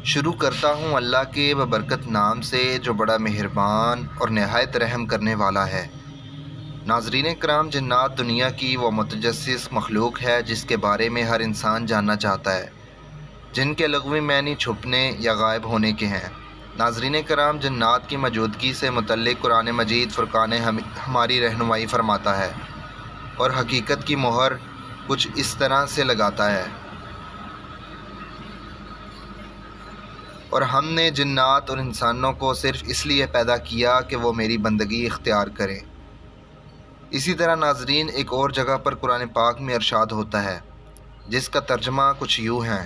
شروع کرتا ہوں اللہ کے ببرکت نام سے جو بڑا مہربان اور نہایت رحم کرنے والا ہے۔ ناظرین کرام، جنات دنیا کی وہ متجسس مخلوق ہے جس کے بارے میں ہر انسان جاننا چاہتا ہے، جن کے لغوی معنی چھپنے یا غائب ہونے کے ہیں۔ ناظرین کرام، جنات کی موجودگی سے متعلق قرآن مجید فرقان ہماری رہنمائی فرماتا ہے اور حقیقت کی مہر کچھ اس طرح سے لگاتا ہے، اور ہم نے جنات اور انسانوں کو صرف اس لیے پیدا کیا کہ وہ میری بندگی اختیار کریں۔ اسی طرح ناظرین، ایک اور جگہ پر قرآن پاک میں ارشاد ہوتا ہے جس کا ترجمہ کچھ یوں ہے: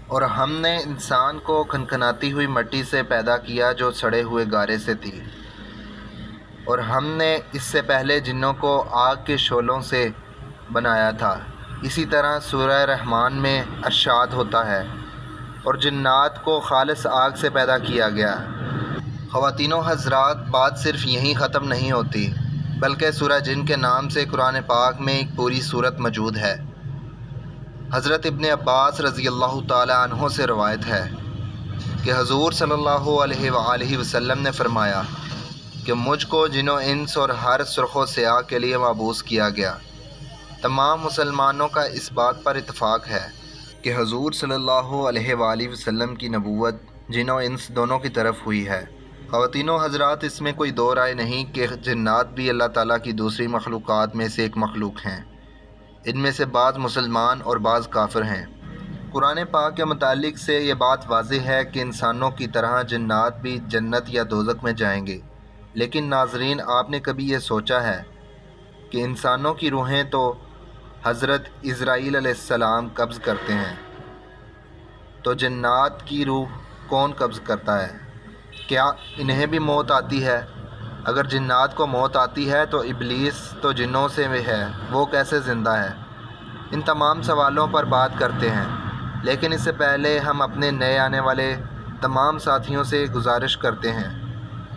اور ہم نے انسان کو کھنکھناتی ہوئی مٹی سے پیدا کیا جو سڑے ہوئے گارے سے تھی، اور ہم نے اس سے پہلے جنوں کو آگ کے شعلوں سے بنایا تھا۔ اسی طرح سورہ رحمان میں ارشاد ہوتا ہے: اور جنات کو خالص آگ سے پیدا کیا گیا۔ خواتین و حضرات، بات صرف یہیں ختم نہیں ہوتی، بلکہ سورہ جن کے نام سے قرآن پاک میں ایک پوری سورت موجود ہے۔ حضرت ابن عباس رضی اللہ تعالی عنہ سے روایت ہے کہ حضور صلی اللہ علیہ وآلہ وسلم نے فرمایا کہ مجھ کو جن و انس اور ہر سرخ و سیاہ کے لیے مبعوث کیا گیا۔ تمام مسلمانوں کا اس بات پر اتفاق ہے کہ حضور صلی اللہ علیہ وآلہ وسلم کی نبوت جن و انس دونوں کی طرف ہوئی ہے۔ خواتین و حضرات، اس میں کوئی دو رائے نہیں کہ جنات بھی اللہ تعالیٰ کی دوسری مخلوقات میں سے ایک مخلوق ہیں۔ ان میں سے بعض مسلمان اور بعض کافر ہیں۔ قرآن پاک کے متعلق سے یہ بات واضح ہے کہ انسانوں کی طرح جنات بھی جنت یا دوزخ میں جائیں گے، لیکن ناظرین، آپ نے کبھی یہ سوچا ہے کہ انسانوں کی روحیں تو حضرت اسرائیل علیہ السلام قبض کرتے ہیں، تو جنات کی روح کون قبض کرتا ہے؟ کیا انہیں بھی موت آتی ہے؟ اگر جنات کو موت آتی ہے تو ابلیس تو جنوں سے ہے، وہ کیسے زندہ ہے؟ ان تمام سوالوں پر بات کرتے ہیں، لیکن اس سے پہلے ہم اپنے نئے آنے والے تمام ساتھیوں سے گزارش کرتے ہیں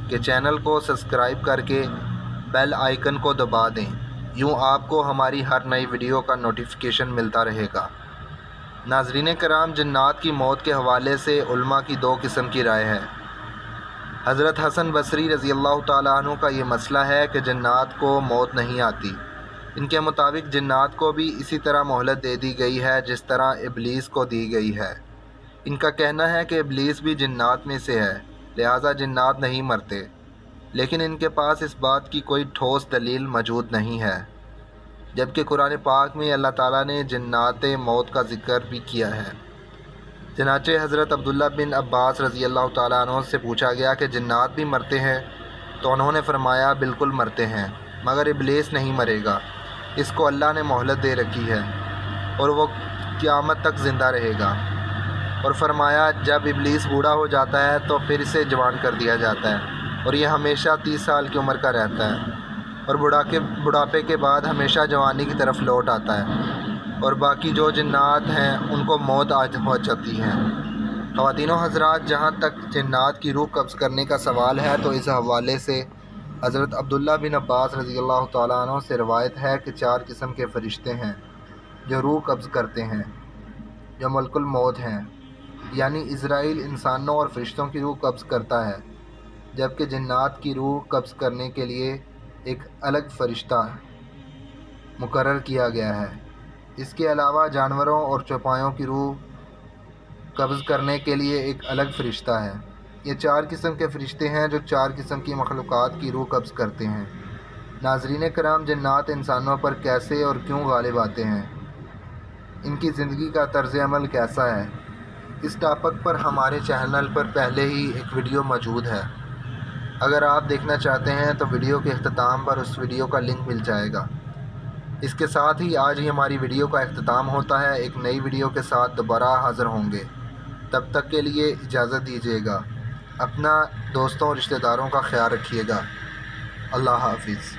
کہ چینل کو سبسکرائب کر کے بیل آئیکن کو دبا دیں، یوں آپ کو ہماری ہر نئی ویڈیو کا نوٹیفیکیشن ملتا رہے گا۔ ناظرین کرام، جنات کی موت کے حوالے سے علماء کی دو قسم کی رائے ہے۔ حضرت حسن بصری رضی اللہ تعالیٰ عنہ کا یہ مسئلہ ہے کہ جنات کو موت نہیں آتی۔ ان کے مطابق جنات کو بھی اسی طرح مہلت دے دی گئی ہے جس طرح ابلیس کو دی گئی ہے۔ ان کا کہنا ہے کہ ابلیس بھی جنات میں سے ہے، لہٰذا جنات نہیں مرتے، لیکن ان کے پاس اس بات کی کوئی ٹھوس دلیل موجود نہیں ہے، جبکہ قرآن پاک میں اللہ تعالیٰ نے جنات موت کا ذکر بھی کیا ہے۔ چنانچہ حضرت عبداللہ بن عباس رضی اللہ تعالیٰ عنہ سے پوچھا گیا کہ جنات بھی مرتے ہیں؟ تو انہوں نے فرمایا بالکل مرتے ہیں، مگر ابلیس نہیں مرے گا، اس کو اللہ نے مہلت دے رکھی ہے اور وہ قیامت تک زندہ رہے گا۔ اور فرمایا جب ابلیس بوڑھا ہو جاتا ہے تو پھر اسے جوان کر دیا جاتا ہے، اور یہ ہمیشہ 30 سال کی عمر کا رہتا ہے، اور بڑھاپے کے بعد ہمیشہ جوانی کی طرف لوٹ آتا ہے، اور باقی جو جنات ہیں ان کو موت ہو جاتی ہے۔ خواتین و حضرات، جہاں تک جنات کی روح قبض کرنے کا سوال ہے تو اس حوالے سے حضرت عبداللہ بن عباس رضی اللہ تعالیٰ عنہ سے روایت ہے کہ 4 قسم کے فرشتے ہیں جو روح قبض کرتے ہیں، جو ملک الموت ہیں، یعنی اسرائیل انسانوں اور فرشتوں کی روح قبض کرتا ہے، جبکہ جنات کی روح قبض کرنے کے لیے ایک الگ فرشتہ مقرر کیا گیا ہے۔ اس کے علاوہ جانوروں اور چوپایوں کی روح قبض کرنے کے لیے ایک الگ فرشتہ ہے۔ یہ 4 قسم کے فرشتے ہیں جو 4 قسم کی مخلوقات کی روح قبض کرتے ہیں۔ ناظرین کرام، جنات انسانوں پر کیسے اور کیوں غالب آتے ہیں؟ ان کی زندگی کا طرز عمل کیسا ہے؟ اس ٹاپک پر ہمارے چینل پر پہلے ہی ایک ویڈیو موجود ہے، اگر آپ دیکھنا چاہتے ہیں تو ویڈیو کے اختتام پر اس ویڈیو کا لنک مل جائے گا۔ اس کے ساتھ ہی آج ہی ہماری ویڈیو کا اختتام ہوتا ہے۔ ایک نئی ویڈیو کے ساتھ دوبارہ حاضر ہوں گے، تب تک کے لیے اجازت دیجیے گا۔ اپنا، دوستوں اور رشتہ داروں کا خیال رکھیے گا۔ اللہ حافظ۔